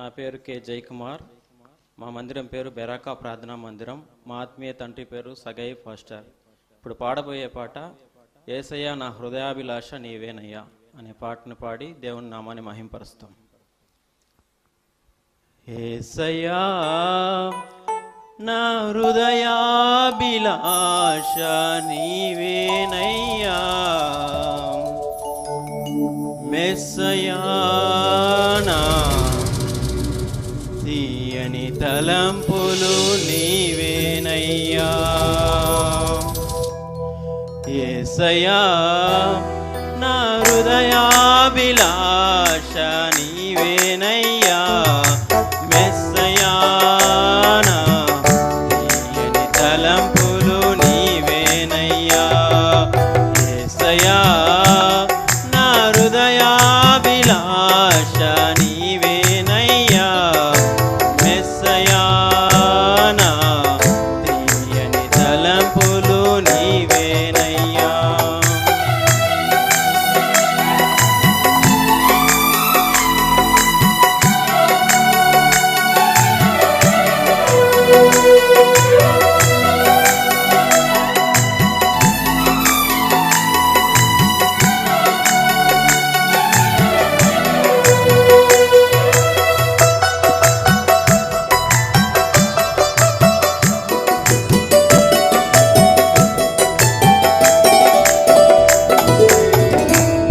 నా పేరు కె జయకుమార్. మా మందిరం పేరు బెరాకా ప్రార్థనా మందిరం. మా ఆత్మీయ తండ్రి పేరు సగై ఫాస్టర్. ఇప్పుడు పాడబోయే పాట యేసయ్యా నా హృదయాభిలాష నీవేనయ్యా అనే పాటను పాడి దేవుని నామాన్ని మహింపరుస్తాం. యేసయ్యా నా హృదయాభిలాష నీవేనయ్యా, మెస్సయ్యా నా తీయని తలంపులు నీవేనయ్యా. యేసయ్యా నా హృదయాభిలాష నీవేనయ్యా, మెస్సయ్యా నా తీయని తలంపులు నీవేనయ్యా. యేసయ్యా నా హృదయాభిలాష నీవేనయ్యా, మెస్సయ్యా నా తీయని తలంపులు నీవేనయ్యా.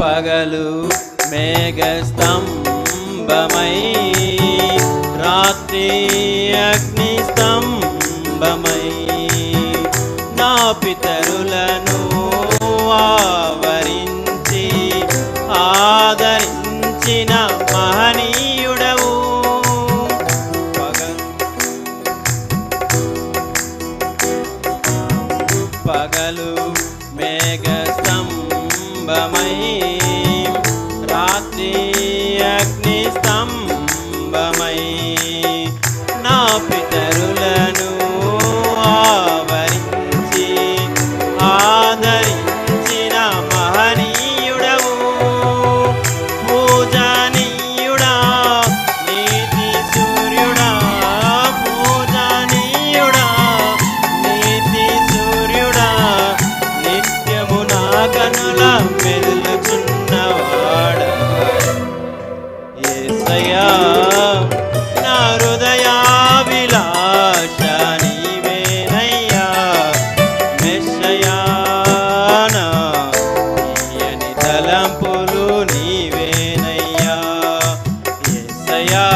పగలు మేఘస్తంభమై, రాత్రి అగ్ని స్తంభమై, నా పితరులను ఆవరించి ఆదరించిన మహనీయుడవు. పగలు మేఘస్తంభమై, రాత్రి అగ్ని స్తంభమై, నా పితరులను ఆవరించి ఆదరించిన మహనీయుడవు. పూజనీయుడా నీతి సూర్యుడా, పూజనీయుడా నీతి సూర్యుడా, నిత్యము నా కనుల మెల్లుచున్నవాడా. యేసయ్యా నా హృదయాభిలాష నీవేనయ్యా, మెస్సయ్యా నా తీయని తలంపులు నీవేనయ్యా. యేసయ్యా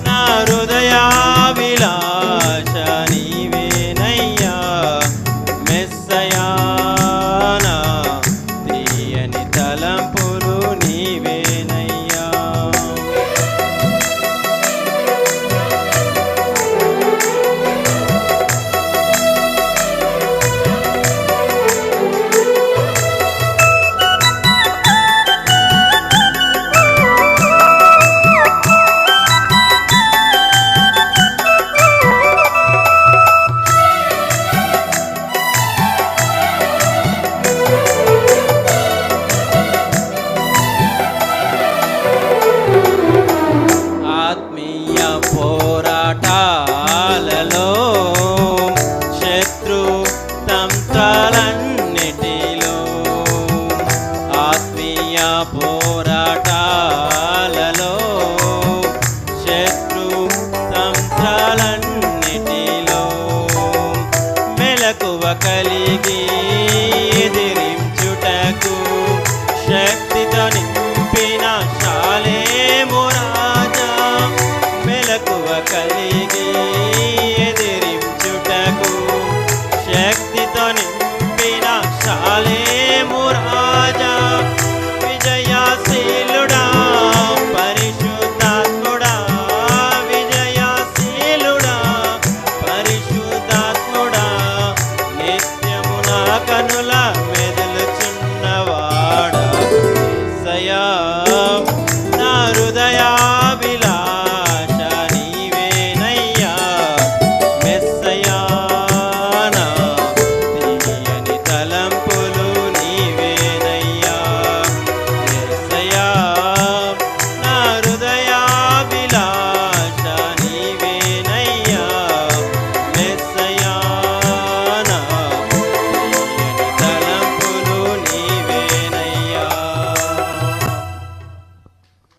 నా హృదయాభిలాష నీవేనయ్యా, మెస్సయ్యా నా తీయని తలంపులు నీవేనయ్యా. ఆత్మీయ పోరాటాలలో, శత్రు తంత్రాలన్నిటిలో, ఆత్మీయ పోరాటాలలో, శత్రు తంత్రాలన్నిటిలో, మెలకువ కలిగి ఎదిరించుటకు శక్తితో నింపిన శాలేము రాజా. మెలకువ కలిగి